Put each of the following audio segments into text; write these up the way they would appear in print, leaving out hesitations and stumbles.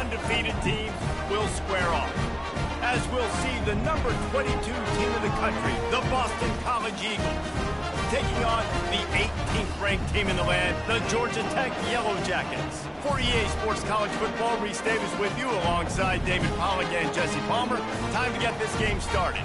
undefeated teams will square off. As we'll see the number 22 team in the country, the Boston College Eagles, taking on the 18th ranked team in the land, the Georgia Tech Yellow Jackets. For EA Sports College Football, Reese Davis with you alongside David Pollack and Jesse Palmer. Time to get this game started.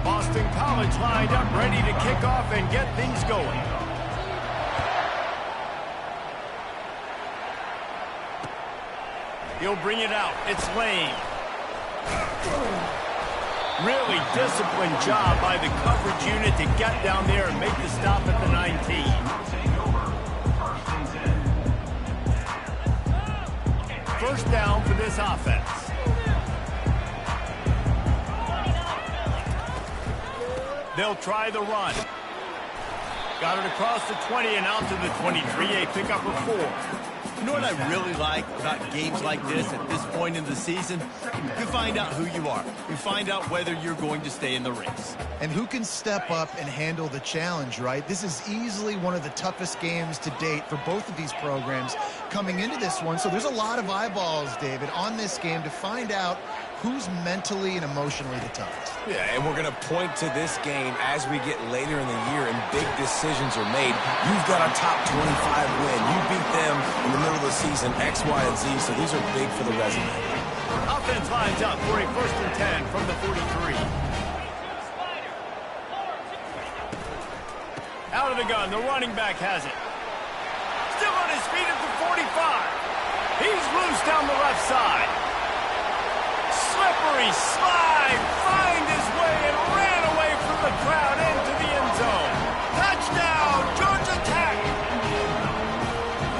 Boston College lined up, ready to kick off and get things going. He'll bring it out. It's Lane. Really disciplined job by the coverage unit to get down there and make the stop at the 19. First down for this offense. They'll try the run. Got it across the 20 and out to the 23, a pickup of 4. You know what I really like about games like this at this point in the season? You find out who you are. You find out whether you're going to stay in the race. And who can step up and handle the challenge, right? This is easily one of the toughest games to date for both of these programs coming into this one. So there's a lot of eyeballs, David, on this game to find out who's mentally and emotionally the toughest. Yeah, and we're going to point to this game as we get later in the year and big decisions are made. You've got a top 25 win. You beat them in the middle of the season, X, Y, and Z, so these are big for the resume. Offense lines up for a 1st and 10 from the 43. Out of the gun, the running back has it. Still on his feet at the 45. He's loose down the left side. Slippery slide, find his way and ran away from the crowd into the end zone. Touchdown, Georgia Tech!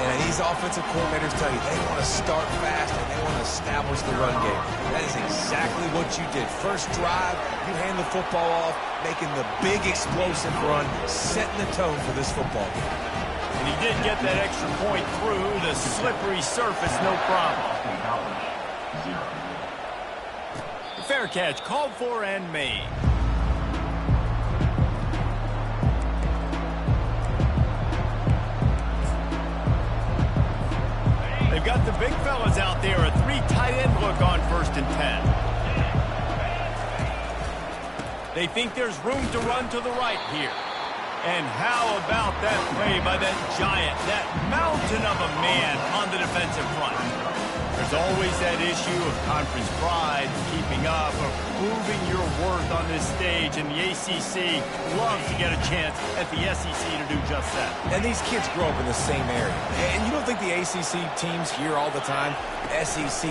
And these offensive coordinators tell you they want to start fast and they want to establish the run game. That is exactly what you did. First drive, you hand the football off, making the big explosive run, setting the tone for this football game. And he did get that extra point through the slippery surface, no problem. Fair catch, called for and made. They've got the big fellas out there, a 3 tight end look on 1st and 10. They think there's room to run to the right here. And how about that play by that giant, that mountain of a man on the defensive front? There's always that issue of conference pride, keeping up, of proving your worth on this stage, and the ACC loves to get a chance at the SEC to do just that. And these kids grow up in the same area. And you don't think the ACC teams hear all the time, SEC,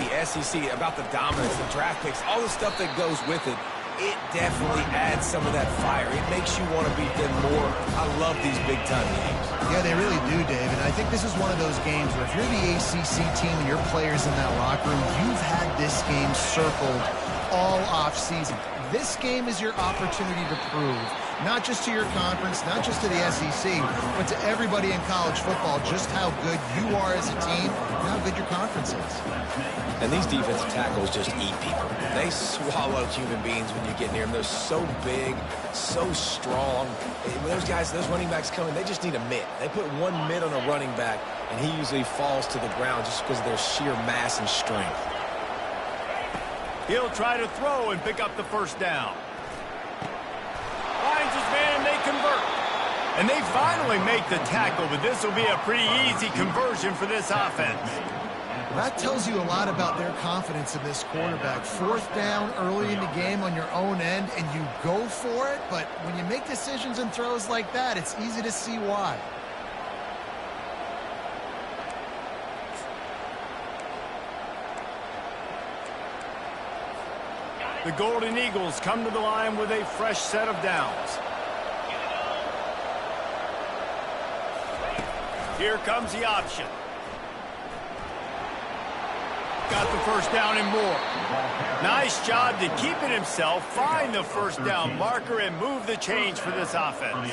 about the dominance, the draft picks, all the stuff that goes with it. It definitely adds some of that fire. It makes you want to beat them more. I love these big-time games. Yeah, they really do, David. I think this is one of those games where if you're the ACC team and your players in that locker room, you've had this game circled all off-season. This game is your opportunity to prove, not just to your conference, not just to the SEC, but to everybody in college football, just how good you are as a team and how good your conference is. And these defensive tackles just eat people. They swallow human beings when you get near them. They're so big, so strong. When those guys, those running backs come in, they just need a mitt. They put one mitt on a running back, and he usually falls to the ground just because of their sheer mass and strength. He'll try to throw and pick up the 1st down. Finds his man, and they convert. And they finally make the tackle, but this will be a pretty easy conversion for this offense. That tells you a lot about their confidence in this quarterback. 4th down early in the game on your own end, and you go for it, but when you make decisions and throws like that, it's easy to see why. The Golden Eagles come to the line with a fresh set of downs. Here comes the option. Got the 1st down and more. Nice job to keep it himself, find the 1st down marker, and move the change for this offense.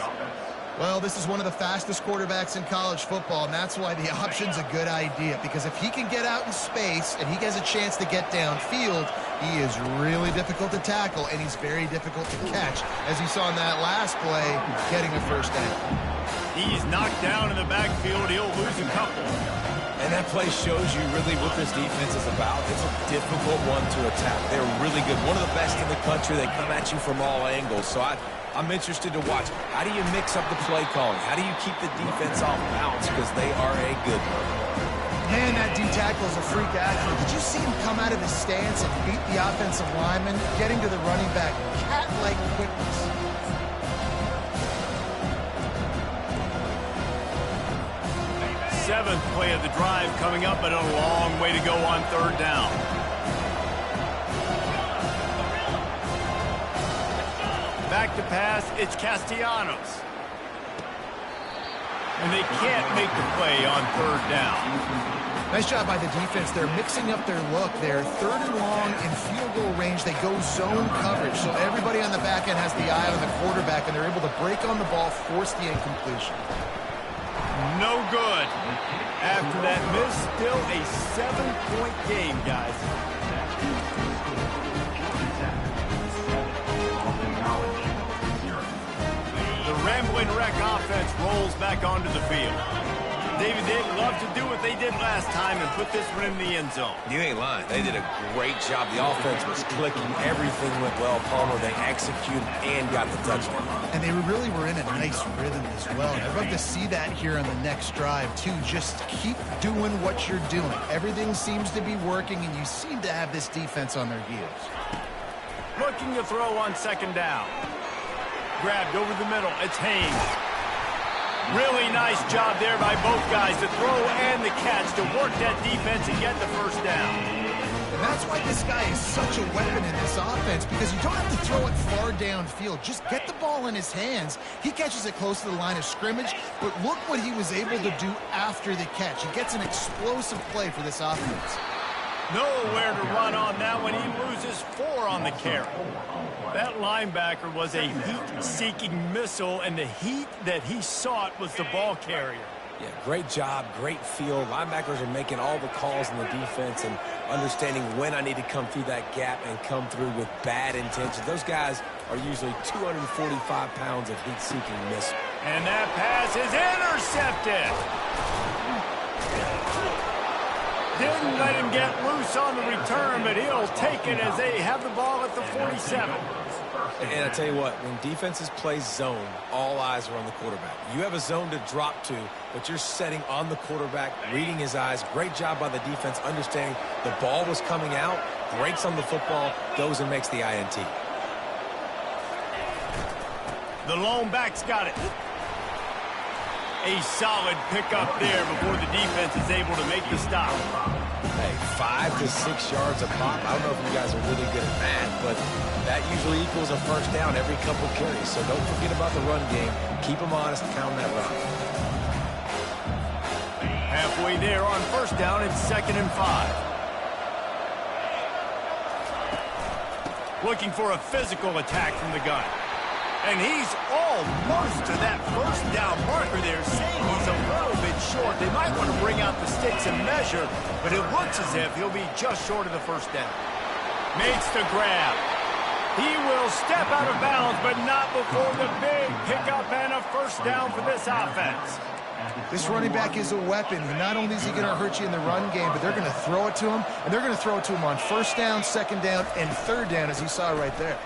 Well, this is one of the fastest quarterbacks in college football, and that's why the option's a good idea, because if he can get out in space and he has a chance to get downfield, He is really difficult to tackle, and he's very difficult to catch, as you saw in that last play, getting a first down. He's knocked down in the backfield. He'll lose a couple. And that play shows you really what this defense is about. It's a difficult one to attack. They're really good. One of the best in the country. They come at you from all angles. So I'm interested to watch. How do you mix up the play calling? How do you keep the defense off balance? Because they are a good one. Man, that D-tackle is a freak athlete. Did you see him come out of his stance and beat the offensive lineman, getting to the running back? Cat-like quickness. Seventh play of the drive coming up, but a long way to go on third down. Back to pass, it's Castellanos. And they can't make the play on third down. Nice job by the defense. They're mixing up their look. They're third and long in field goal range. They go zone coverage. So everybody on the back end has the eye on the quarterback, and they're able to break on the ball, force the incompletion. No good. After that miss, still a 7-point game, guys. The Rambling Wreck offense rolls back onto the field. David, they'd love to do what they did last time and put this one in the end zone. You ain't lying. They did a great job. The offense was clicking. Everything went well. Palmer, they executed and got the touchdown. And they really were in a nice rhythm as well. And I'd love to see that here on the next drive, too. Just keep doing what you're doing. Everything seems to be working, and you seem to have this defense on their heels. Looking to throw on second down. Grabbed over the middle. It's Haynes. Really nice job there by both guys, the throw and the catch, to work that defense and get the first down. And that's why this guy is such a weapon in this offense, because you don't have to throw it far downfield. Just get the ball in his hands. He catches it close to the line of scrimmage, but look what he was able to do after the catch. He gets an explosive play for this offense. Nowhere to run on that one. He loses 4 on the carry. That linebacker was a heat-seeking missile, and the heat that he sought was the ball carrier. Yeah, great job, great feel. Linebackers are making all the calls in the defense and understanding when I need to come through that gap and come through with bad intentions. Those guys are usually 245 pounds of heat-seeking missile. And that pass is intercepted. Didn't let him get loose on the return, but he'll take it as they have the ball at the 47. And I tell you what, when defenses play zone, all eyes are on the quarterback. You have a zone to drop to, but you're setting on the quarterback, reading his eyes. Great job by the defense, understanding the ball was coming out, breaks on the football, goes and makes the INT. The lone back's got it. A solid pickup there before the defense is able to make the stop. Hey, 5 to 6 yards a pop. I don't know if you guys are really good at that, but that usually equals a first down every couple carries. So don't forget about the run game. Keep them honest, pound that run. Halfway there on first down, it's 2nd and 5. Looking for a physical attack from the gun. And he's almost to that first down marker there, saying he's a little bit short. They might want to bring out the sticks and measure, but it looks as if he'll be just short of the first down. Makes the grab. He will step out of bounds, but not before the big pickup and a first down for this offense. This running back is a weapon. Not only is he going to hurt you in the run game, but they're going to throw it to him, and they're going to throw it to him on first down, second down, and third down, as you saw right there.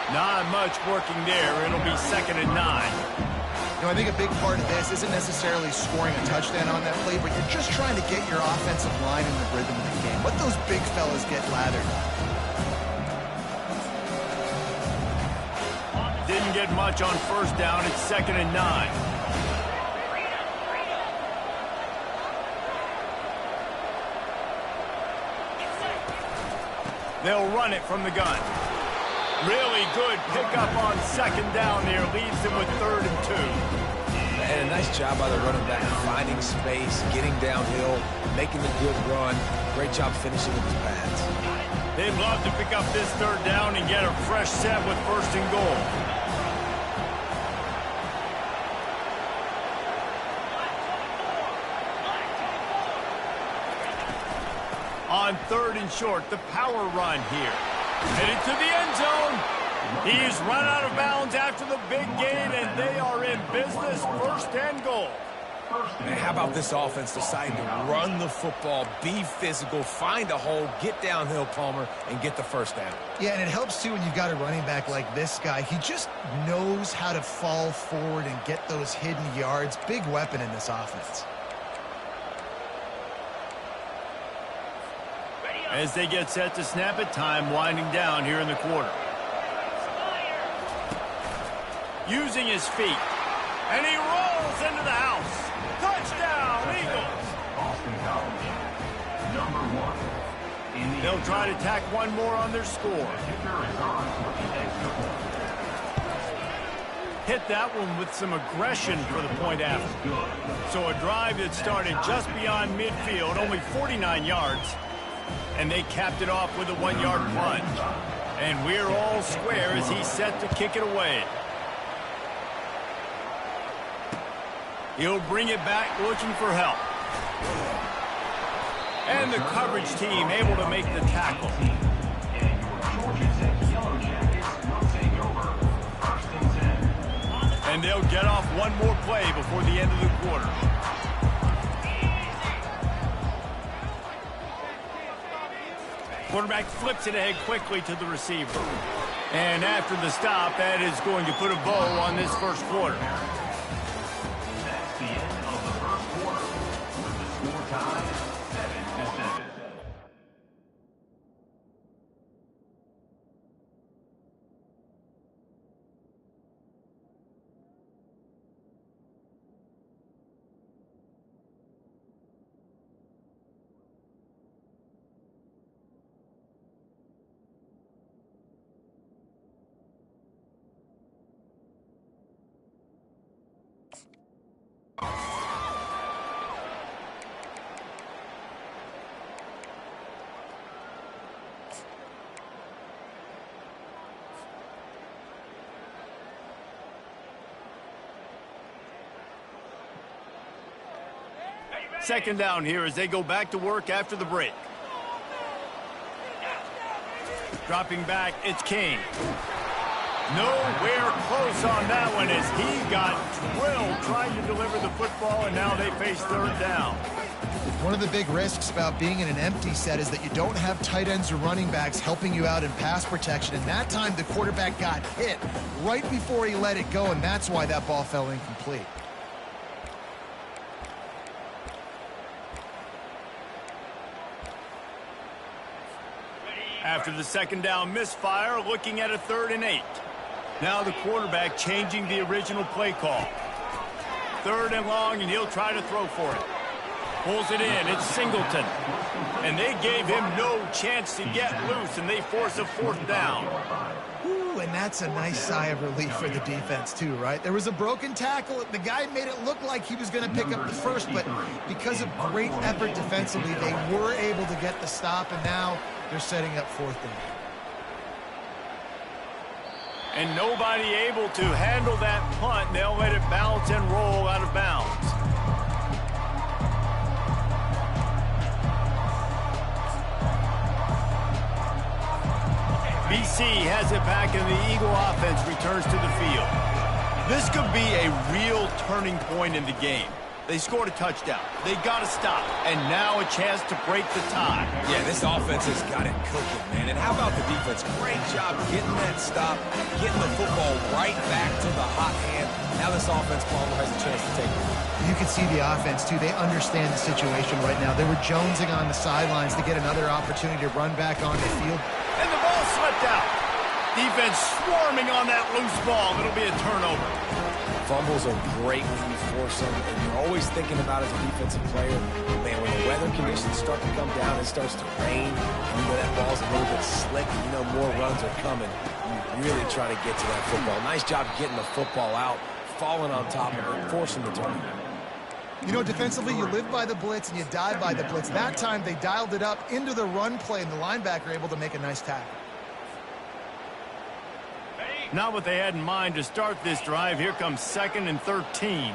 Not much working there. It'll be 2nd and 9. You know, I think a big part of this isn't necessarily scoring a touchdown on that play, but you're just trying to get your offensive line in the rhythm of the game. Let those big fellas get lathered. Didn't get much on first down. It's 2nd and 9. They'll run it from the gun. Really good pickup on second down there. Leaves them with 3rd and 2. And a nice job by the running back, finding space, getting downhill, making the good run. Great job finishing with his pads. They'd love to pick up this 3rd down and get a fresh set with 1st and goal. On 3rd and short. The power run here. Headed to the end zone. He's run out of bounds after the big gain, and they are in business. 1st and goal. Man, how about this offense deciding to run the football, be physical, find a hole, get downhill, Palmer, and get the 1st down. Yeah, and it helps, too, when you've got a running back like this guy. He just knows how to fall forward and get those hidden yards. Big weapon in this offense. As they get set to snap it, time winding down here in the quarter. Using his feet. And he rolls into the house. Touchdown, Eagles. They'll try to tack one more on their score. Hit that one with some aggression for the point after. So a drive that started just beyond midfield, only 49 yards. And they capped it off with a 1-yard plunge. And we're all square as he's set to kick it away. He'll bring it back looking for help. And the coverage team able to make the tackle. And they'll get off one more play before the end of the quarter. Quarterback flips it ahead quickly to the receiver. And after the stop, that is going to put a bow on this 1st quarter. Second down here as they go back to work after the break. Dropping back, it's King. Nowhere close on that one as he got drilled trying to deliver the football, and now they face 3rd down. One of the big risks about being in an empty set is that you don't have tight ends or running backs helping you out in pass protection. And that time the quarterback got hit right before he let it go, and that's why that ball fell incomplete. After the 2nd down misfire, looking at a 3rd and 8. Now the quarterback changing the original play call. 3rd and long, and he'll try to throw for it. Pulls it in. It's Singleton. And they gave him no chance to get loose, and they force a 4th down. Ooh, and that's a nice sigh of relief for the defense, too, right? There was a broken tackle. The guy made it look like he was going to pick up the 1st, but because of great effort defensively, they were able to get the stop, and now they're setting up 4th down. And nobody able to handle that punt. They'll let it bounce and roll out of bounds. BC has it back, and the Eagle offense returns to the field. This could be a real turning point in the game. They scored a touchdown. They got a stop. And now a chance to break the tie. Yeah, this offense has got it cooking, man. And how about the defense? Great job getting that stop, getting the football right back to the hot hand. Now this offense, Palmer, has a chance to take it. You can see the offense, too. They understand the situation right now. They were jonesing on the sidelines to get another opportunity to run back on the field. And the ball slipped out. Defense swarming on that loose ball. It'll be a turnover. Fumbles are great when you force them, and you're always thinking about as a defensive player, man, when the weather conditions start to come down, it starts to rain, and you know that ball's a little bit slick, and you know more runs are coming. You really try to get to that football. Nice job getting the football out, falling on top of it, forcing the turnover. You know, defensively, you live by the blitz and you die by the blitz. That time, they dialed it up into the run play, and the linebacker able to make a nice tackle. Not what they had in mind to start this drive. Here comes 2nd and 13.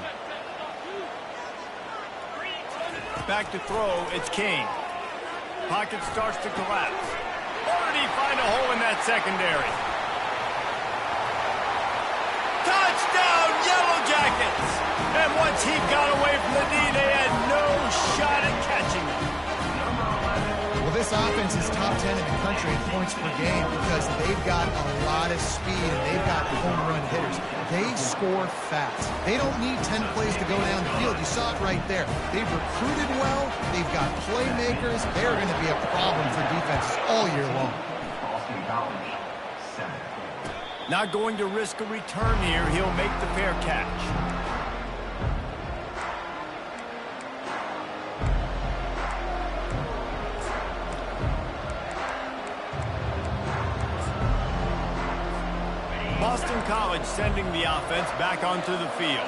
Back to throw, it's King. Pocket starts to collapse. Or did he find a hole in that secondary? Touchdown, Yellow Jackets! And once he got away from the knee, they had no shot at catching him. Well, this offense is top 10 in the country in points per game because they've got a lot of speed and they've got home run hitters. They score fast. They don't need 10 plays to go down the field. You saw it right there. They've recruited well. They've got playmakers. They're going to be a problem for defenses all year long. Not going to risk a return here. He'll make the fair catch. Boston College sending the offense back onto the field.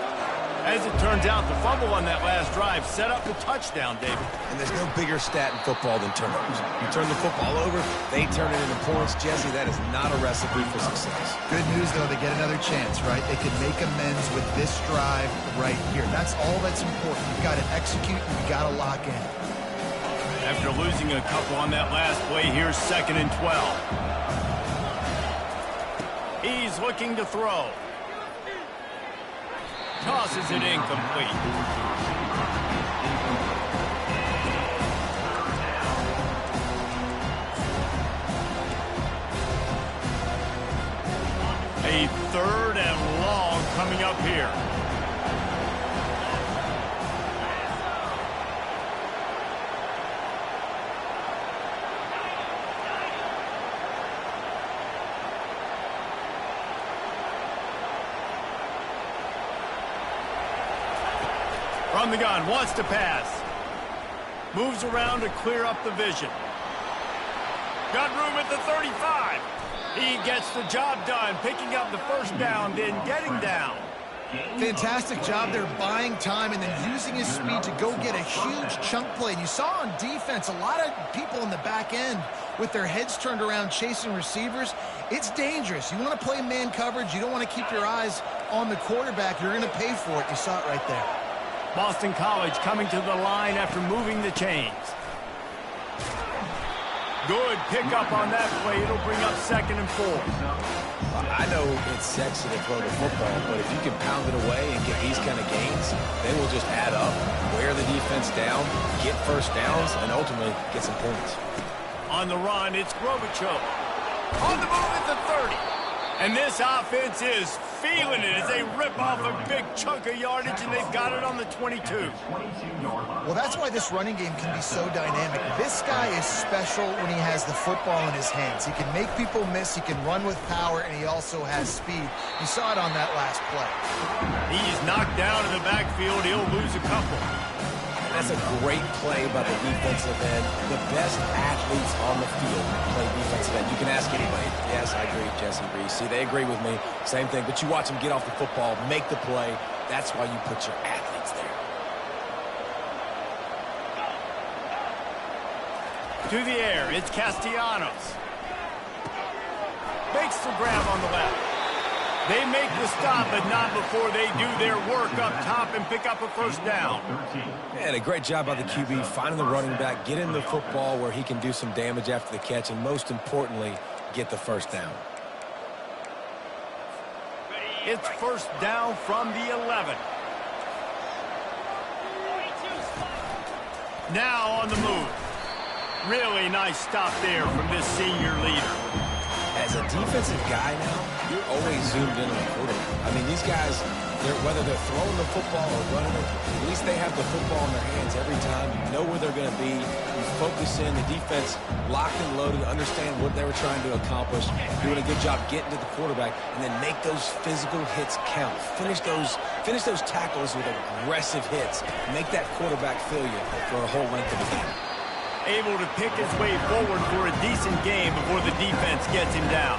As it turns out, the fumble on that last drive set up the touchdown, David. And there's no bigger stat in football than turnovers. You turn the football over, they turn it into points. Jesse, that is not a recipe for success. Good news, though, they get another chance, right? They can make amends with this drive right here. That's all that's important. You've got to execute and you've got to lock in. After losing a couple on that last play, here's 2nd and 12. He's looking to throw. Tosses it incomplete. A 3rd and long coming up here. From the gun, wants to pass. Moves around to clear up the vision. Got room at the 35. He gets the job done, picking up the first down, then getting down. Fantastic job there buying time and then using his speed to go get a huge chunk play. And you saw on defense a lot of people in the back end with their heads turned around chasing receivers. It's dangerous. You want to play man coverage. You don't want to keep your eyes on the quarterback. You're going to pay for it. You saw it right there. Boston College coming to the line after moving the chains. Good pickup on that play. It'll bring up 2nd and 4. I know it's sexy to throw the football, but if you can pound it away and get these kind of gains, they will just add up, wear the defense down, get first downs, and ultimately get some points. On the run, it's Grobichuk. On the move at the 30. And this offense is feeling it as they rip off a big chunk of yardage, and they've got it on the 22. Well, that's why this running game can be so dynamic. This guy is special when he has the football in his hands. He can make people miss, he can run with power, and he also has speed. You saw it on that last play. He's knocked down in the backfield. He'll lose a couple. That's a great play by the defensive end. The best athletes on the field play defensive end. You can ask anybody. Yes, I agree, Jesse Reese. See, they agree with me. Same thing. But you watch them get off the football, make the play. That's why you put your athletes there. To the air, it's Castellanos. Makes the grab on the left. They make the stop, but not before they do their work up top and pick up a first down. And a great job by the QB, finding the running back, getting the football where he can do some damage after the catch, and most importantly, get the first down. It's first down from the 11. Now on the move. Really nice stop there from this senior leader. As a defensive guy now, you're always zoomed in on the quarterback. I mean, these guys, whether they're throwing the football or running it, at least they have the football in their hands every time. You know where they're going to be. You focus in. The defense locked and loaded, understand what they were trying to accomplish, doing a good job getting to the quarterback, and then make those physical hits count. Finish those tackles with aggressive hits. Make that quarterback feel you for a whole length of the game. Able to pick his way forward for a decent game before the defense gets him down.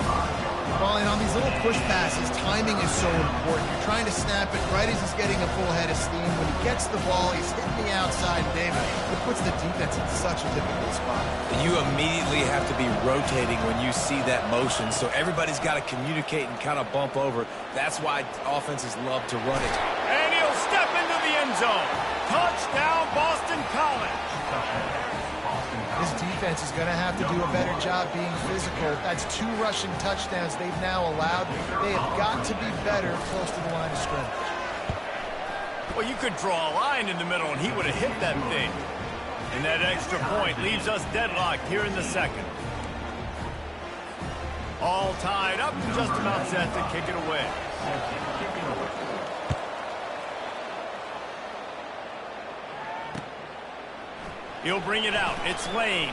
Well, and on these little push passes, timing is so important. You're trying to snap it right as he's getting a full head of steam. When he gets the ball, he's hitting the outside, David. It puts the defense in such a difficult spot. You immediately have to be rotating when you see that motion, so everybody's got to communicate and kind of bump over. That's why offenses love to run it. And he'll step into the end zone. Touchdown, Boston College. his defense is going to have to do a better job being physical. That's 2 rushing touchdowns they've now allowed. They have got to be better close to the line of scrimmage. Well, you could draw a line in the middle, and he would have hit that thing. And that extra point leaves us deadlocked here in the second. All tied up, just about set to kick it away. He'll bring it out. It's Lane.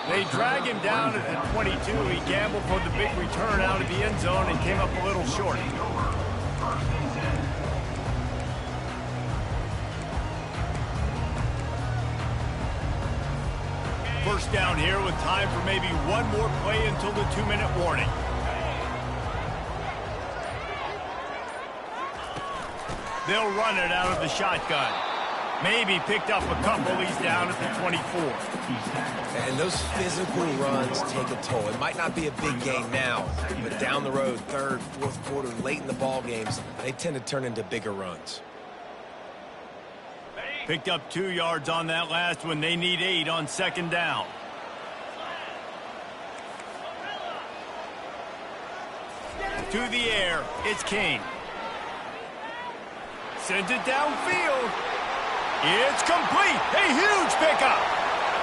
They drag him down at the 22. He gambled for the big return out of the end zone and came up a little short. First down here with time for maybe one more play until the 2-minute warning. They'll run it out of the shotgun. Maybe picked up a couple. He's down at the 24. And those physical runs take a toll. It might not be a big gain now, but down the road, third, fourth quarter, late in the ball games, they tend to turn into bigger runs. Picked up 2 yards on that last one. They need 8 on second down. To the air, it's King. Sends it downfield. It's complete. A huge pickup.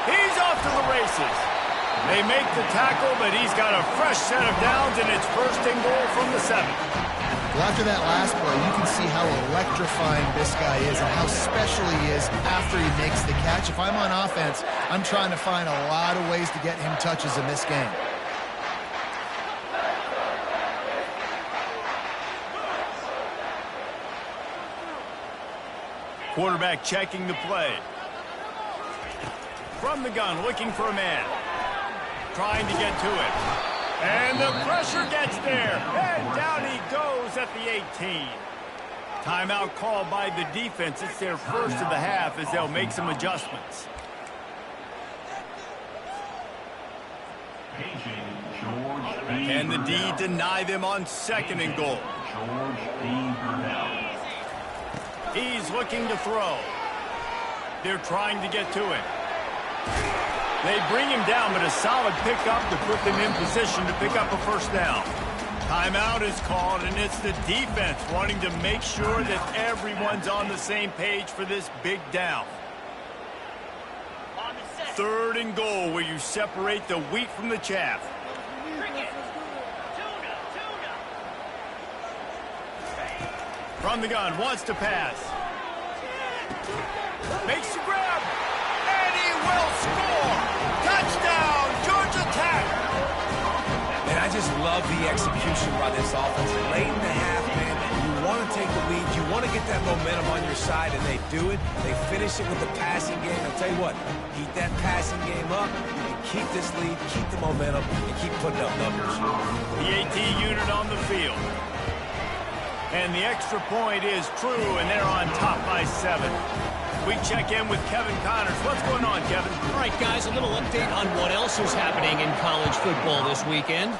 He's off to the races. They make the tackle, but he's got a fresh set of downs, and it's first and goal from the 7. Well, after that last play, you can see how electrifying this guy is and how special he is after he makes the catch. If I'm on offense, I'm trying to find a lot of ways to get him touches in this game. Quarterback checking the play. From the gun, looking for a man. Trying to get to it. And the pressure gets there. And down he goes at the 18. Timeout called by the defense. It's their first of the half as they'll make some adjustments. Can the D deny them on second and goal? He's looking to throw. They're trying to get to it. They bring him down, but a solid pickup to put them in position to pick up a first down. Timeout is called, and it's the defense wanting to make sure that everyone's on the same page for this big down. Third and goal, where you separate the wheat from the chaff. From the gun, wants to pass. Makes the grab. And he will score. Touchdown, Georgia Tech. And I just love the execution by this offense. Late in the half, man, you want to take the lead. You want to get that momentum on your side, and they do it. They finish it with the passing game. I'll tell you what, keep that passing game up. You can keep this lead, keep the momentum, and keep putting up numbers. The AT unit on the field. And the extra point is true, and they're on top by 7. We check in with Kevin Connors. What's going on, Kevin? All right, guys, a little update on what else is happening in college football this weekend.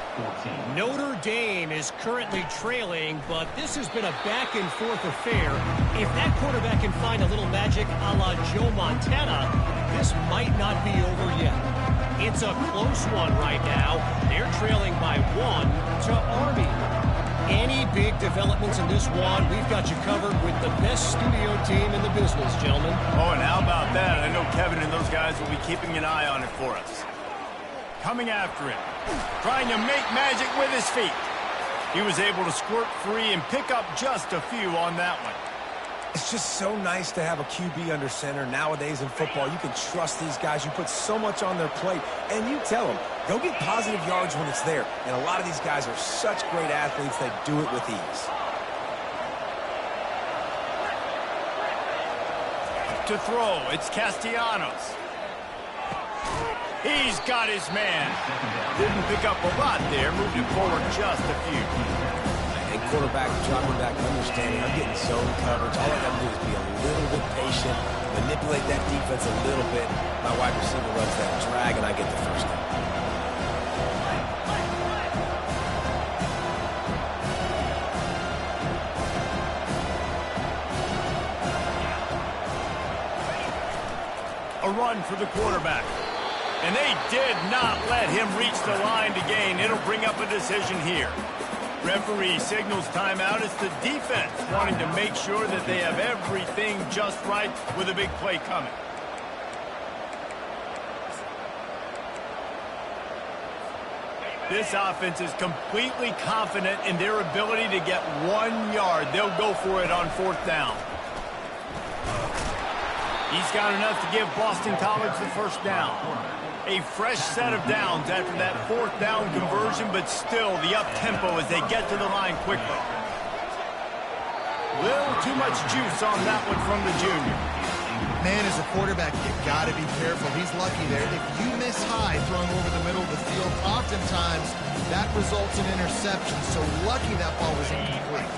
Notre Dame is currently trailing, but this has been a back-and-forth affair. If that quarterback can find a little magic a la Joe Montana, this might not be over yet. It's a close one right now. They're trailing by 1 to Army. Any big developments in this one, we've got you covered with the best studio team in the business, gentlemen. Oh, and how about that? I know Kevin and those guys will be keeping an eye on it for us. Coming after it. Trying to make magic with his feet. He was able to squirt free and pick up just a few on that one. It's just so nice to have a QB under center. Nowadays in football, you can trust these guys. You put so much on their plate, and you tell them, go get positive yards when it's there. And a lot of these guys are such great athletes, they do it with ease. To throw, it's Castellanos. He's got his man. Didn't pick up a lot there, moved it forward just a few. And quarterback, dropping back, understanding, I'm getting zone coverage. All I got to do is be a little bit patient, manipulate that defense a little bit. My wide receiver runs that drag, and I get the first down. A 1 for the quarterback. And they did not let him reach the line to gain. It'll bring up a decision here. Referee signals timeout. It's the defense wanting to make sure that they have everything just right with a big play coming. This offense is completely confident in their ability to get 1 yard. They'll go for it on 4th down. He's got enough to give Boston College the 1st down. A fresh set of downs after that 4th down conversion, but still the up-tempo as they get to the line quickly. Little too much juice on that one from the junior. Man, as a quarterback, you got to be careful. He's lucky there. If you miss high throwing over the middle of the field, oftentimes that results in interception. So lucky that ball was incomplete.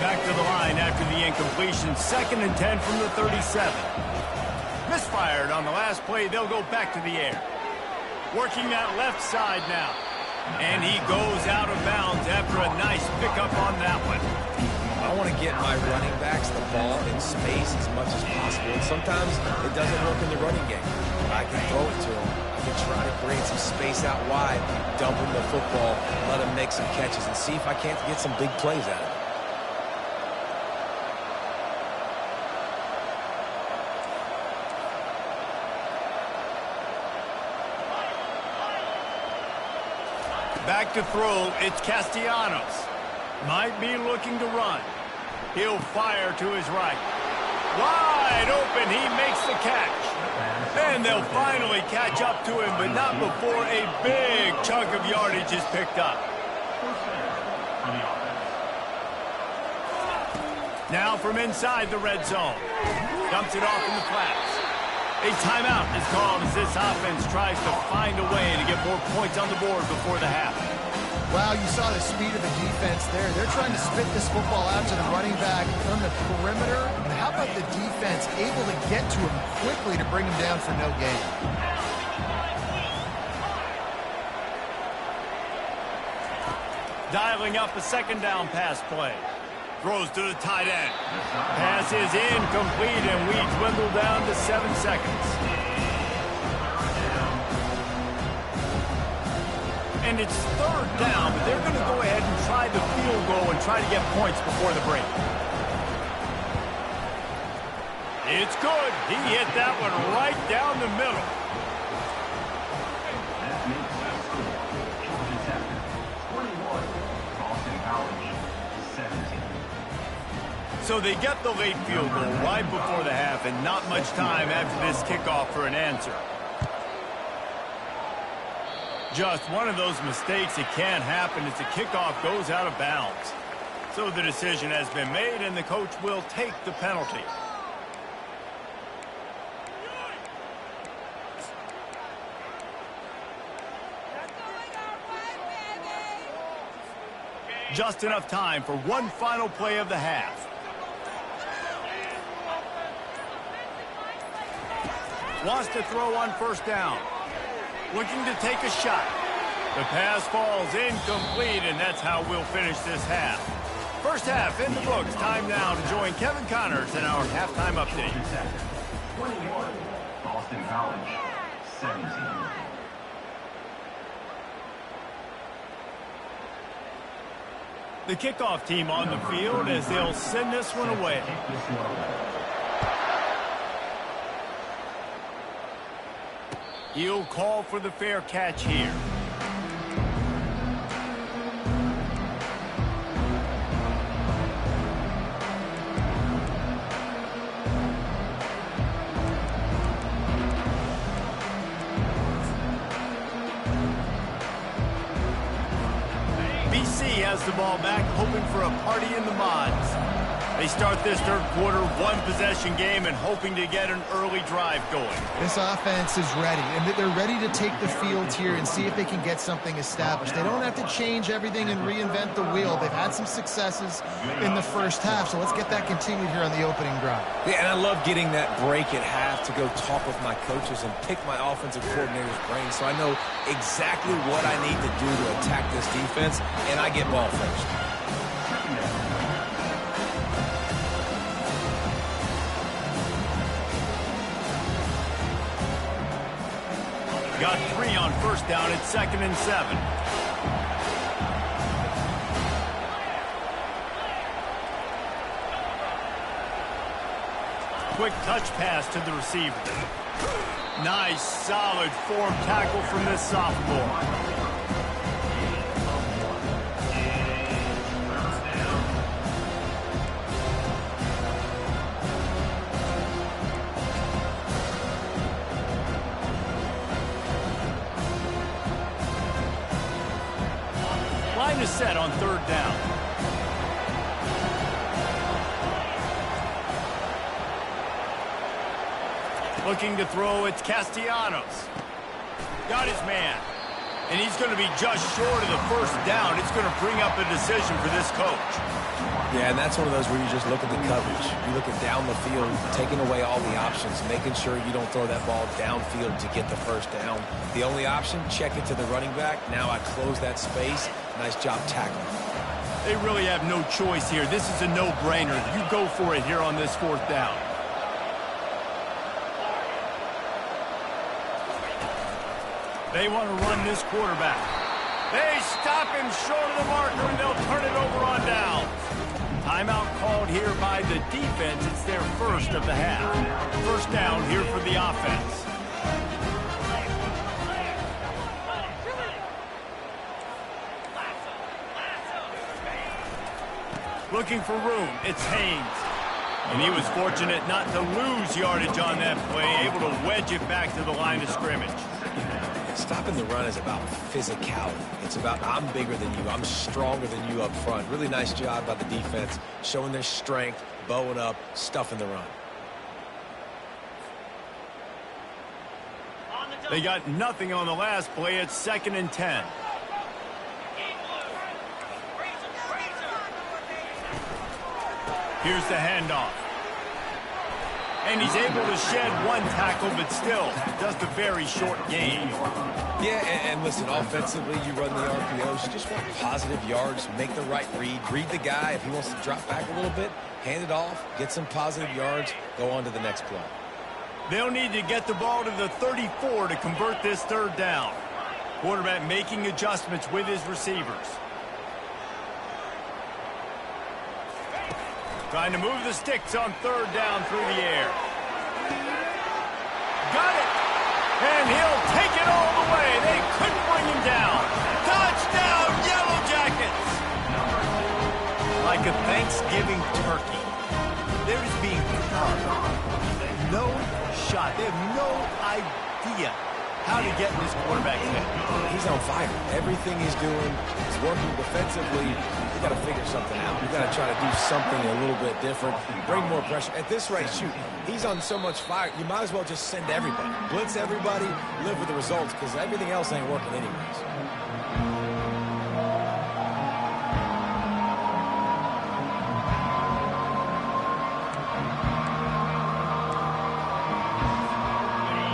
Back to the line after the incompletion. 2nd and 10 from the 37. Misfired on the last play. They'll go back to the air. Working that left side now. And he goes out of bounds after a nice pickup on that one. I want to get my running backs the ball in space as much as possible. And sometimes it doesn't work in the running game. I can throw it to them. I can try to create some space out wide, dump him the football, let him make some catches, and see if I can't get some big plays out of it. Back to throw, it's Castellanos. Might be looking to run. He'll fire to his right. Wide open, he makes the catch. And they'll finally catch up to him, but not before a big chunk of yardage is picked up. Now from inside the red zone. Dumps it off in the flats. A timeout is called as this offense tries to find a way to get more points on the board before the half. Wow, you saw the speed of the defense there. They're trying to spit this football out to the running back on the perimeter. And how about the defense able to get to him quickly to bring him down for no gain? Dialing up a 2nd down pass play. Throws to the tight end. Pass is incomplete, and we dwindle down to 7 seconds. And it's 3rd down, but they're going to go ahead and try the field goal and try to get points before the break. It's good. He hit that one right down the middle. So they get the late field goal right before the half, and not much time after this kickoff for an answer. Just one of those mistakes that can happen as the kickoff goes out of bounds. So the decision has been made, and the coach will take the penalty. Just enough time for one final play of the half. Wants to throw on 1st down. Looking to take a shot. The pass falls incomplete, and that's how we'll finish this half. 1st half in the books. Time now to join Kevin Connors in our halftime update. 21, Boston College, 17. The kickoff team on the field as they'll send this one away. He'll call for the fair catch here. BC has the ball back, hoping for a party in the mods. They start this 3rd quarter, 1-possession game, and hoping to get an early drive going. This offense is ready, and they're ready to take the field here and see if they can get something established. They don't have to change everything and reinvent the wheel. They've had some successes in the 1st half, so let's get that continued here on the opening drive. Yeah, and I love getting that break at half to go talk with my coaches and pick my offensive coordinator's brain so I know exactly what I need to do to attack this defense, and I get ball first. got 3 on first down at 2nd and 7. Quick touch pass to the receiver. Nice, solid form tackle from this sophomore. Line is set on 3rd down. Looking to throw, it's Castellanos. Got his man. And he's going to be just short of the first down. It's going to bring up a decision for this coach. Yeah, and that's one of those where you just look at the coverage. You look at down the field, taking away all the options, making sure you don't throw that ball downfield to get the first down. The only option, check it to the running back. Now I close that space. Nice job tackling. They really have no choice here. This is a no-brainer. You go for it here on this 4th down. They want to run this quarterback. They stop him short of the marker, and they'll turn it over on downs. Timeout called here by the defense. It's their first of the half. First down here for the offense. Looking for room. It's Haynes. And he was fortunate not to lose yardage on that play, able to wedge it back to the line of scrimmage. Stopping the run is about physicality. It's about I'm bigger than you. I'm stronger than you up front. Really nice job by the defense, showing their strength, bowing up, stuffing the run. They got nothing on the last play. It's 2nd and 10. Here's the handoff. And he's able to shed 1 tackle, but still just a very short gain. Yeah, and listen, offensively, you run the RPOs. You just want positive yards, make the right read. Read the guy. If he wants to drop back a little bit, hand it off, get some positive yards, go on to the next play. They'll need to get the ball to the 34 to convert this 3rd down. Quarterback making adjustments with his receivers. Trying to move the sticks on 3rd down through the air. Got it! And he'll take it all the way. They couldn't bring him down. Touchdown, Yellow Jackets! Like a Thanksgiving turkey. They're just being carved. No shot. They have no idea how to get in this quarterback hit. He's on fire. Everything he's doing is working defensively. You got to figure something out. You got to try to do something a little bit different. Bring more pressure. At this rate, shoot, he's on so much fire. You might as well just send everybody. Blitz everybody, live with the results, because everything else ain't working anyways.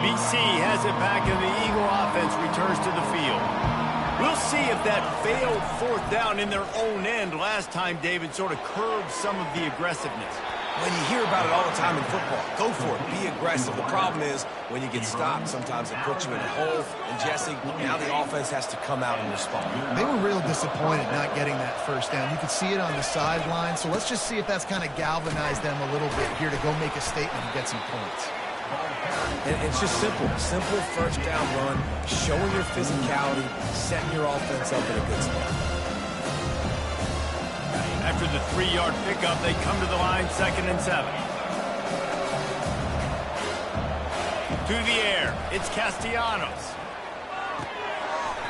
BC has it back, and the Eagle offense returns to the field. We'll see if that failed 4th down in their own end last time, David, sort of curbed some of the aggressiveness. When you hear about it all the time in football, go for it. Be aggressive. The problem is when you get stopped, sometimes it puts you in a hole. And, Jesse, now the offense has to come out and respond. They were real disappointed not getting that 1st down. You could see it on the sideline. So let's just see if that's kind of galvanized them a little bit here to go make a statement and get some points. And it's just simple 1st down run, showing your physicality, setting your offense up in a good spot. After the 3-yard pickup, they come to the line, 2nd and 7. To the air, it's Castellanos.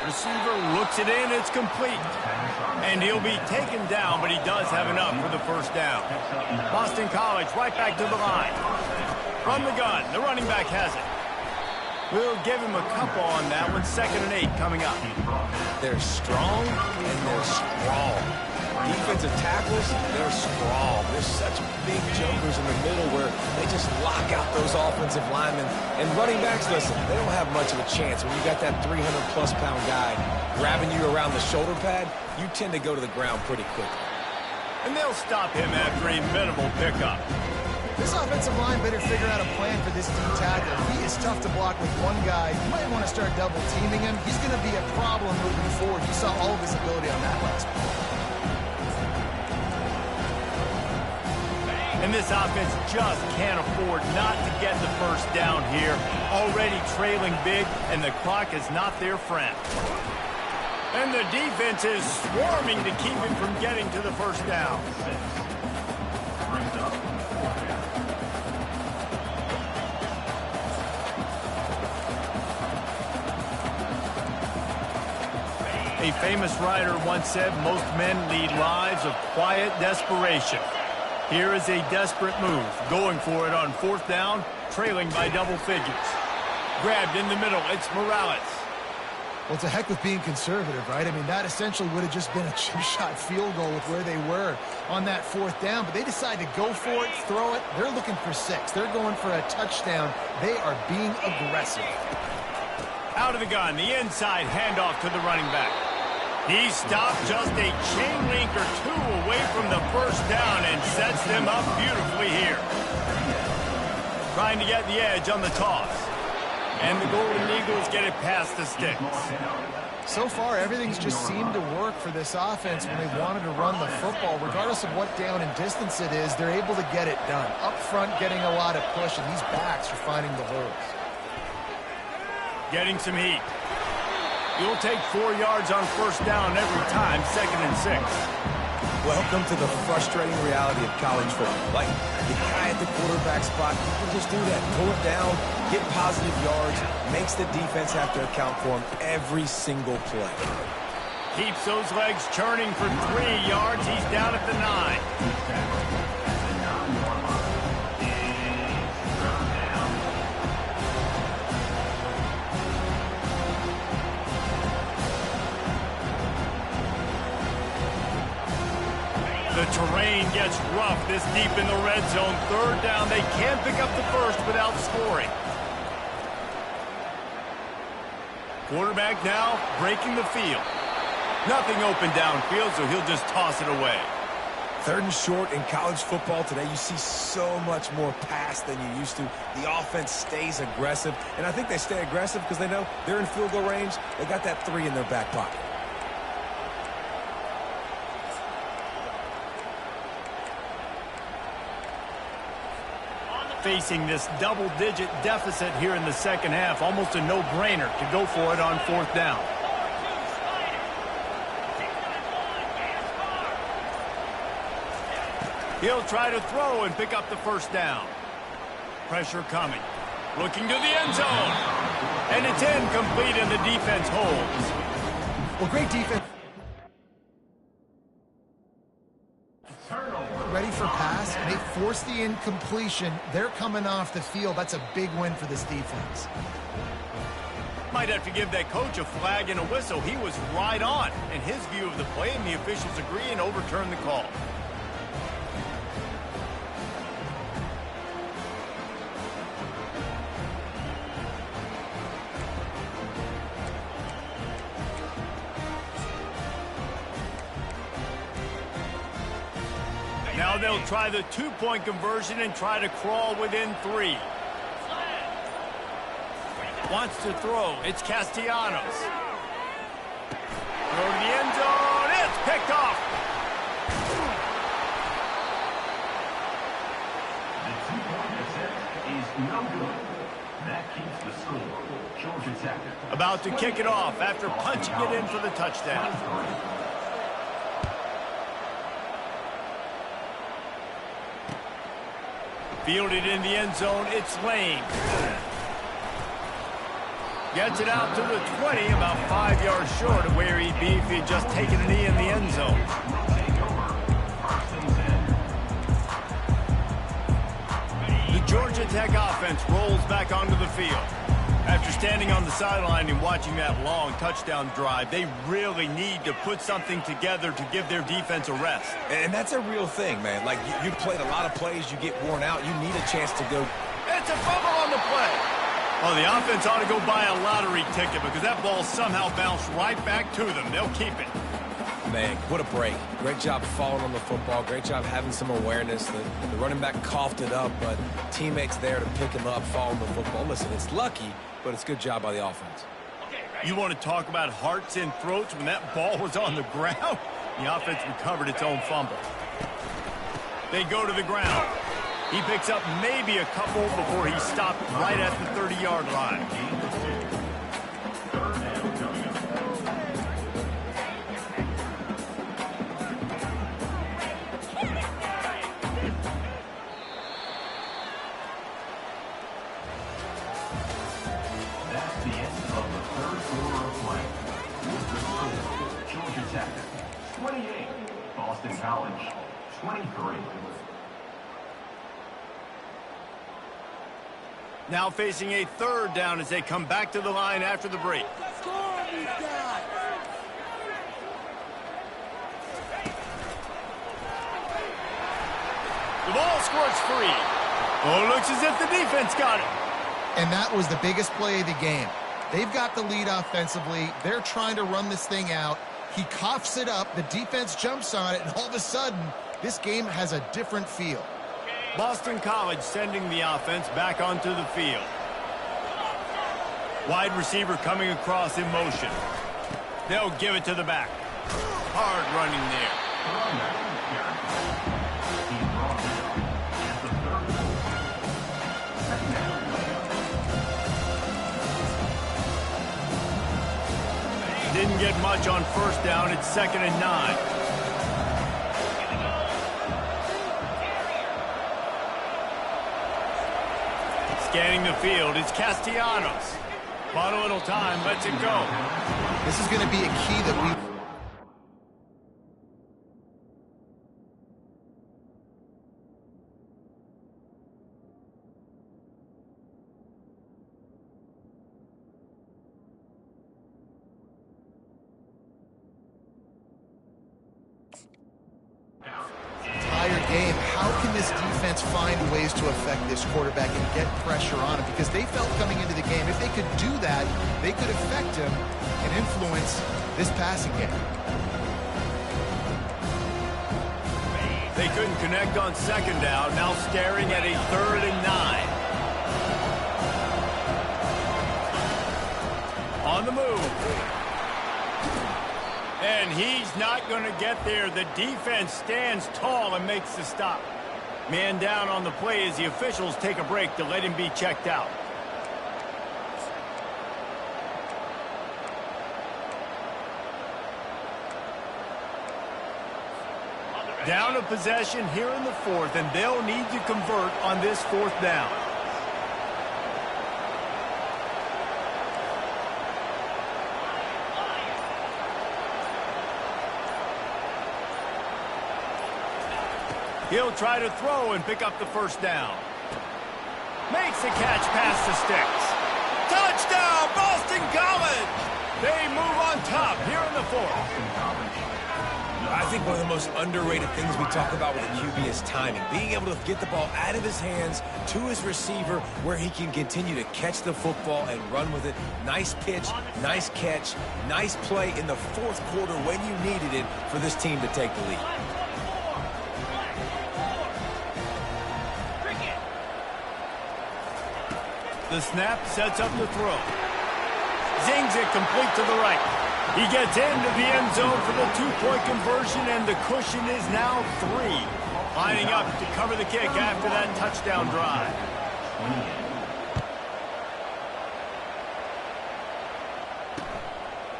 Receiver looks it in, it's complete. And he'll be taken down, but he does have enough for the 1st down. Boston College right back to the line. From the gun, the running back has it. We'll give him a couple on that one. 2nd and 8 coming up. They're strong, and they're strong. Defensive tackles, they're strong. There's such big jumpers in the middle where they just lock out those offensive linemen. And running backs, listen, they don't have much of a chance. When you got that 300-plus pound guy grabbing you around the shoulder pad, you tend to go to the ground pretty quickly. And they'll stop him after a minimal pickup. This offensive line better figure out a plan for this D tackle. He is tough to block with one guy. You might want to start double teaming him. He's going to be a problem moving forward. You saw all of his ability on that last play. And this offense just can't afford not to get the first down here. Already trailing big, and the clock is not their friend. And the defense is swarming to keep him from getting to the first down. A famous writer once said, most men lead lives of quiet desperation. Here is a desperate move, going for it on fourth down, trailing by double figures. Grabbed in the middle, it's Morales. Well, it's a heck with being conservative, right? I mean, that essentially would have just been a chip-shot field goal with where they were on that fourth down, but they decided to go for it, throw it. They're looking for 6. They're going for a touchdown. They are being aggressive. Out of the gun, the inside handoff to the running back. He stopped just a chain link or 2 away from the first down and sets them up beautifully here. Trying to get the edge on the toss. And the Golden Eagles get it past the sticks. So far, everything's just seemed to work for this offense when they wanted to run the football. Regardless of what down and distance it is, they're able to get it done. Up front, getting a lot of push, and these backs are finding the holes. Getting some heat. You'll take 4 yards on first down every time, 2nd and 6. Welcome to the frustrating reality of college football. Like, the guy at the quarterback spot, you can just do that. Pull it down, get positive yards, makes the defense have to account for him every single play. Keeps those legs churning for 3 yards. He's down at the 9. The terrain gets rough this deep in the red zone. 3rd down. They can't pick up the first without scoring. Quarterback now breaking the field. Nothing open downfield, so he'll just toss it away. 3rd and short in college football today, you see so much more pass than you used to. The offense stays aggressive, and I think they stay aggressive because they know they're in field goal range. They got that 3 in their back pocket. Facing this double-digit deficit here in the second half, almost a no-brainer to go for it on 4th down. He'll try to throw and pick up the first down. Pressure coming. Looking to the end zone. And it's incomplete, and the defense holds. Well, great defense. Ready for pass, and they force the incompletion. They're coming off the field. That's a big win for this defense. Might have to give that coach a flag and a whistle. He was right on in his view of the play, and the officials agree and overturn the call. Now they'll try the 2-point conversion and try to crawl within 3. Wants to throw. It's Castellanos. Throw to the end zone. It's picked off. The 2-point attempt is no good. That keeps the score. Georgia Tech. About to kick it off after punching it in for the touchdown. Fielded in the end zone, it's Lane. Gets it out to the 20, about 5 yards short of where he'd be if he'd just taken a knee in the end zone. The Georgia Tech offense rolls back onto the field. After standing on the sideline and watching that long touchdown drive, they really need to put something together to give their defense a rest. And that's a real thing, man. Like, you played a lot of plays, you get worn out, you need a chance to go. It's a fumble on the play. Well, the offense ought to go buy a lottery ticket because that ball somehow bounced right back to them. They'll keep it. Man, what a break. Great job falling on the football. Great job having some awareness. The running back coughed it up, but teammates there to pick him up, fall on the football. Listen, it's lucky, but it's a good job by the offense. You want to talk about hearts and throats when that ball was on the ground? The offense recovered its own fumble. They go to the ground. He picks up maybe a couple before he stopped right at the 30-yard line. That's the end of the third quarter of play. With the score, Georgia Tech 28, Boston College 23. Now facing a third down as they come back to the line after the break. The ball squirts free. Oh, looks as if the defense got it. And that was the biggest play of the game. They've got the lead offensively. They're trying to run this thing out. He coughs it up. The defense jumps on it, and all of a sudden, this game has a different feel. Boston College sending the offense back onto the field. Wide receiver coming across in motion. They'll give it to the back. Hard running there. Didn't get much on first down. It's 2nd and 9. Scanning the field, it's Castellanos. Bought a little time, lets it go. This is going to be a key that we... game. How can this defense find ways to affect this quarterback and get pressure on him? Because they felt coming into the game, if they could do that, they could affect him and influence this passing game. They couldn't connect on 2nd down. Now staring at a 3rd and 9. On the move. And he's not going to get there. The defense stands tall and makes the stop. Man down on the play as the officials take a break to let him be checked out. Down a possession here in the 4th, and they'll need to convert on this 4th down. He'll try to throw and pick up the 1st down. Makes the catch past the sticks. Touchdown, Boston College! They move on top here in the 4th. I think one of the most underrated things we talk about with a QB is timing. Being able to get the ball out of his hands to his receiver where he can continue to catch the football and run with it. Nice pitch, nice catch, nice play in the 4th quarter when you needed it for this team to take the lead. The snap sets up the throw. Zings it complete to the right. He gets into the end zone for the 2-point conversion, and the cushion is now 3. Lining up to cover the kick after that touchdown drive.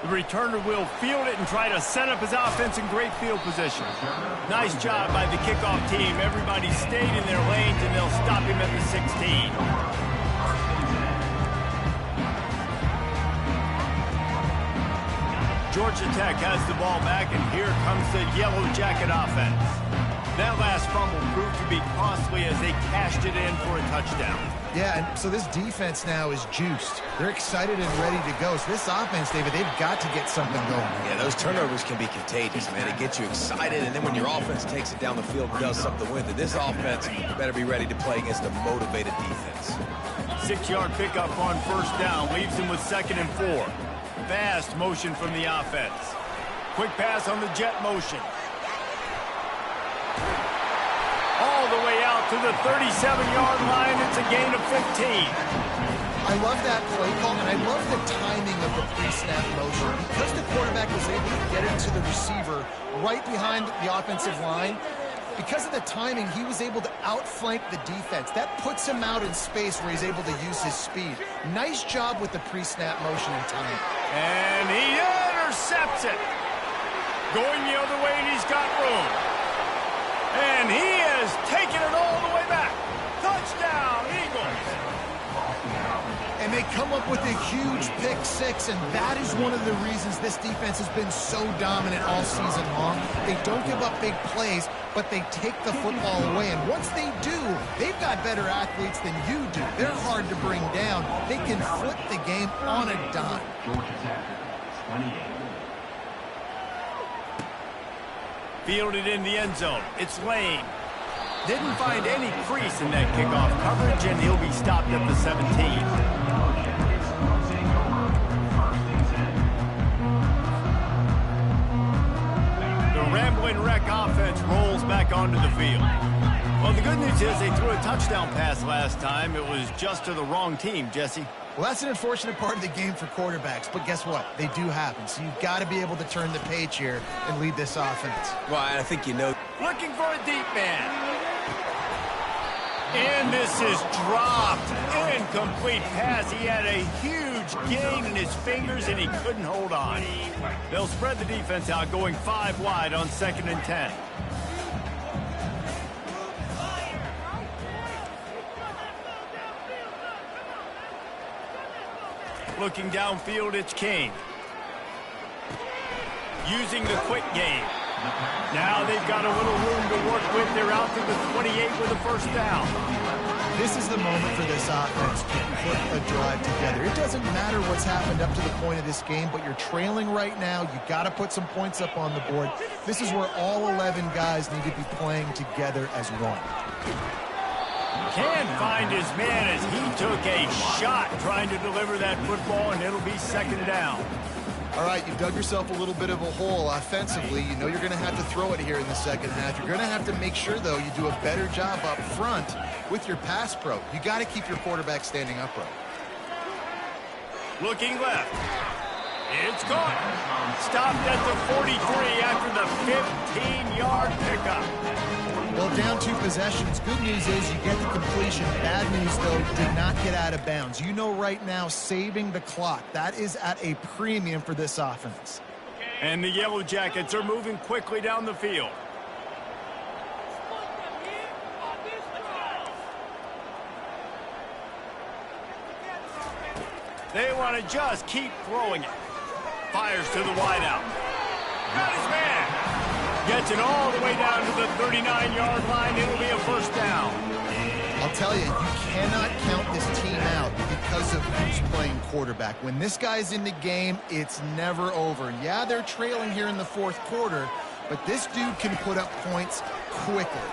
The returner will field it and try to set up his offense in great field position. Nice job by the kickoff team. Everybody stayed in their lanes, and they'll stop him at the 16. Georgia Tech has the ball back, and here comes the Yellow Jacket offense. That last fumble proved to be costly as they cashed it in for a touchdown. Yeah, and so this defense now is juiced. They're excited and ready to go. So this offense, David, they've got to get something going. Yeah, those turnovers can be contagious, man. It gets you excited, and then when your offense takes it down the field and does something with it, this offense better be ready to play against a motivated defense. 6-yard pickup on 1st down leaves him with 2nd and 4. Fast motion from the offense. Quick pass on the jet motion. All the way out to the 37-yard line. It's a gain of 15. I love that play call, and I love the timing of the pre-snap motion. Because the quarterback was able to get it to the receiver right behind the offensive line, because of the timing, he was able to outflank the defense. That puts him out in space where he's able to use his speed. Nice job with the pre-snap motion and timing. And he intercepts it. Going the other way, and he's got room. And he has taken it all the way back. Touchdown, Eagles. And they come up with a huge pick six, and that is one of the reasons this defense has been so dominant all season long. They don't give up big plays, but they take the football away. And once they do, they've got better athletes than you do. They're hard to bring down. They can flip the game on a dime. Georgia Tech, 28. Fielded in the end zone. It's Lane. Didn't find any crease in that kickoff coverage, and he'll be stopped at the 17. Rambling wreck offense rolls back onto the field. Well, the good news is they threw a touchdown pass last time. It was just to the wrong team, Jesse. Well, that's an unfortunate part of the game for quarterbacks, but guess what? They do happen. So you've got to be able to turn the page here and lead this offense. Well, I think you know. Looking for a deep man. And this is dropped. Incomplete pass. He had a huge gain in his fingers, and he couldn't hold on. They'll spread the defense out, going 5 wide on 2nd and 10. Looking downfield, it's King. Using the quick game. Now they've got a little room to work with. They're out to the 28 with a first down. This is the moment for this offense to put a drive together. It doesn't matter what's happened up to the point of this game, but you're trailing right now. You got to put some points up on the board. This is where all 11 guys need to be playing together as one. Can't find his man as he took a shot trying to deliver that football, and it'll be 2nd down. All right, you've dug yourself a little bit of a hole offensively. You know you're going to have to throw it here in the second half. You're going to have to make sure, though, you do a better job up front with your pass pro. You got to keep your quarterback standing upright. Looking left. It's caught. Stopped at the 43 after the 15-yard pickup. Well, down 2 possessions. Good news is you get the completion. Bad news, though, did not get out of bounds. You know right now, saving the clock. That is at a premium for this offense. And the Yellow Jackets are moving quickly down the field. They want to just keep throwing it. Fires to the wideout. Got his man. Gets it all the way down to the 39-yard line. It'll be a first down. I'll tell you, you cannot count this team out because of who's playing quarterback. When this guy's in the game, it's never over. Yeah, they're trailing here in the 4th quarter, but this dude can put up points quickly.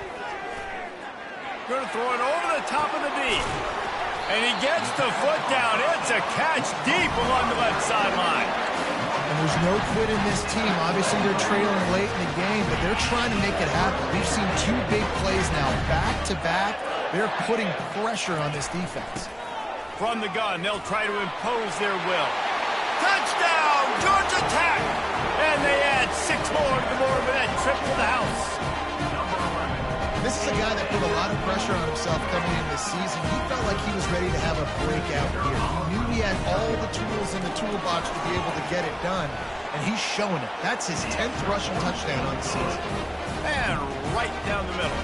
Going to throw it over the top of the D. And he gets the foot down. It's a catch deep along the left sideline. And there's no quit in this team. Obviously, they're trailing late in the game, but they're trying to make it happen. We've seen 2 big plays now, back-to-back. They're putting pressure on this defense. From the gun, they'll try to impose their will. Touchdown, Georgia Tech! And they add 6 more to the board with that trip to the house. This is a guy that put a lot of pressure on himself coming into this season. He felt like he was ready to have a breakout here. He knew he had all the tools in the toolbox to be able to get it done, and he's showing it. That's his 10th rushing touchdown on the season. And right down the middle.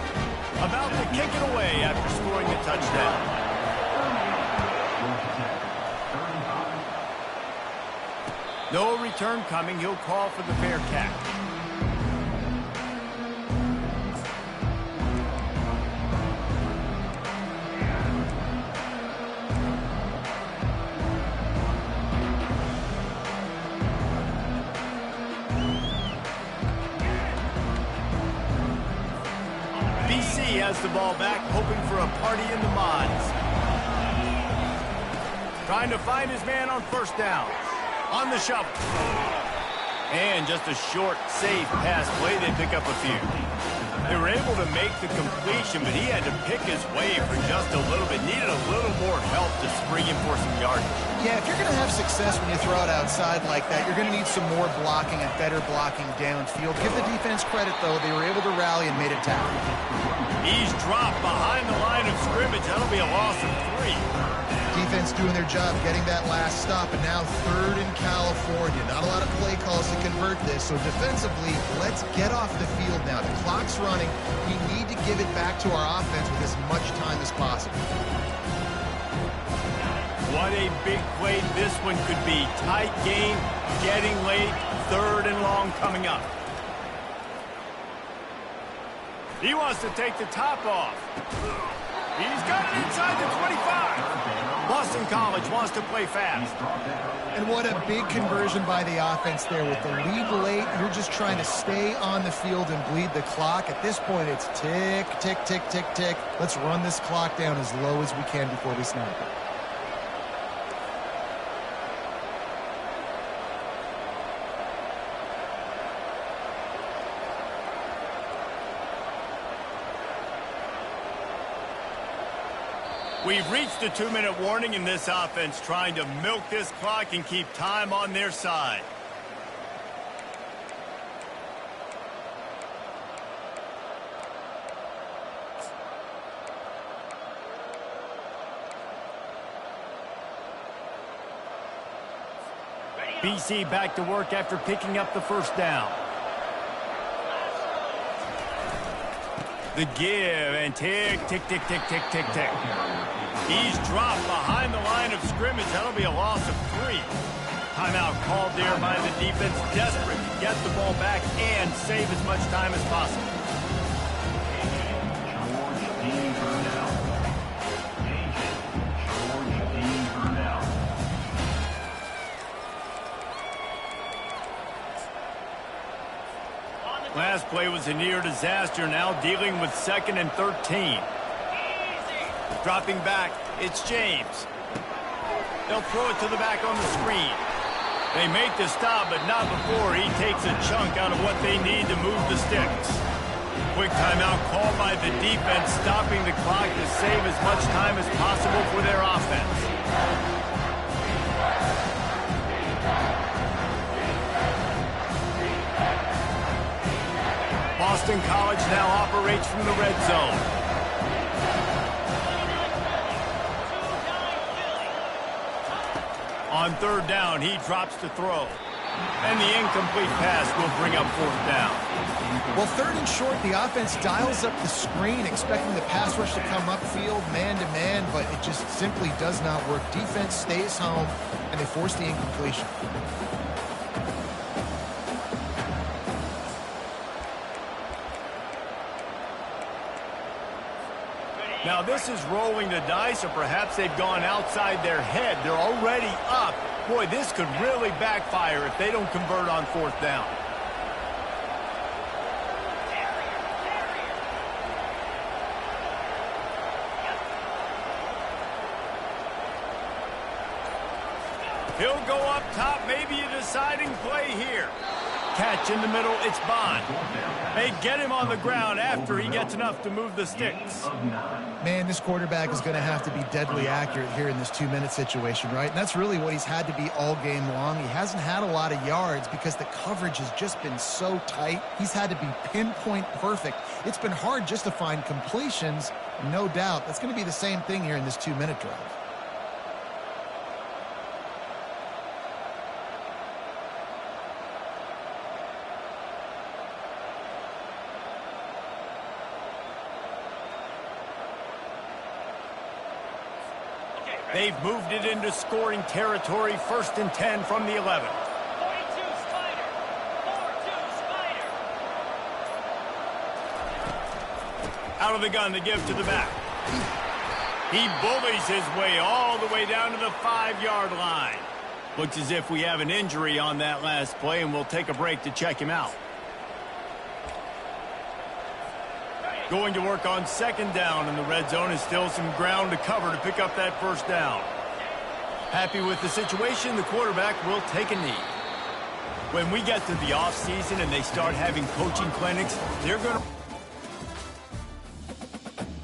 About to kick it away after scoring the touchdown. No return coming. He'll call for the fair catch. BC has the ball back, hoping for a party in the mods. Trying to find his man on first down. On the shovel. And just a short, safe pass play, they pick up a few. They were able to make the completion, but he had to pick his way for just a little bit. Needed a little more help to spring him for some yardage. Yeah, if you're going to have success when you throw it outside like that, you're going to need some more blocking and better blocking downfield. Give the defense credit, though. They were able to rally and made a tackle. He's dropped behind the line of scrimmage. That'll be a loss of 3. Defense doing their job, getting that last stop, and now 3rd in California. Not a lot of play calls to convert this, so defensively, let's get off the field now. The clock's running. We need to give it back to our offense with as much time as possible. What a big play this one could be. Tight game, getting late, 3rd and long coming up. He wants to take the top off. He's got it inside the 25. Boston College wants to play fast. And what a big conversion by the offense there. With the lead late, you're just trying to stay on the field and bleed the clock. At this point, it's tick, tick, tick, tick, tick. Let's run this clock down as low as we can before we snap it. We've reached the 2-minute warning in this offense, trying to milk this clock and keep time on their side. BC back to work after picking up the first down. The give, and tick, tick, tick, tick, tick, tick, tick. He's dropped behind the line of scrimmage. That'll be a loss of 3. Timeout called there by the defense, desperate to get the ball back and save as much time as possible. Last play was a near disaster, now dealing with 2nd and 13. Dropping back, it's James. They'll throw it to the back on the screen. They make the stop, but not before he takes a chunk out of what they need to move the sticks. Quick timeout called by the defense, stopping the clock to save as much time as possible for their offense. Boston College now operates from the red zone. On 3rd down, he drops to throw. And the incomplete pass will bring up 4th down. Well, 3rd and short, the offense dials up the screen, expecting the pass rush to come upfield, man-to-man, but it just simply does not work. Defense stays home, and they force the incompletion. Now this is rolling the dice, or perhaps they've gone outside their head. They're already up. Boy, this could really backfire if they don't convert on 4th down. He'll go up top, maybe a deciding play here. Catch in the middle, it's Bond. They get him on the ground after he gets enough to move the sticks. Man, this quarterback is going to have to be deadly accurate here in this 2-minute situation, right? And that's really what he's had to be all game long. He hasn't had a lot of yards because the coverage has just been so tight. He's had to be pinpoint perfect. It's been hard just to find completions, no doubt. That's going to be the same thing here in this 2-minute drive. They've moved it into scoring territory, 1st and 10 from the 11. 42 Spider. 4-2 Spider. Out of the gun, the give to the back. He bullies his way all the way down to the 5-yard line. Looks as if we have an injury on that last play, and we'll take a break to check him out. Going to work on 2nd down, and the red zone is still some ground to cover to pick up that 1st down. Happy with the situation, the quarterback will take a knee. When we get to the off season and they start having coaching clinics, they're going to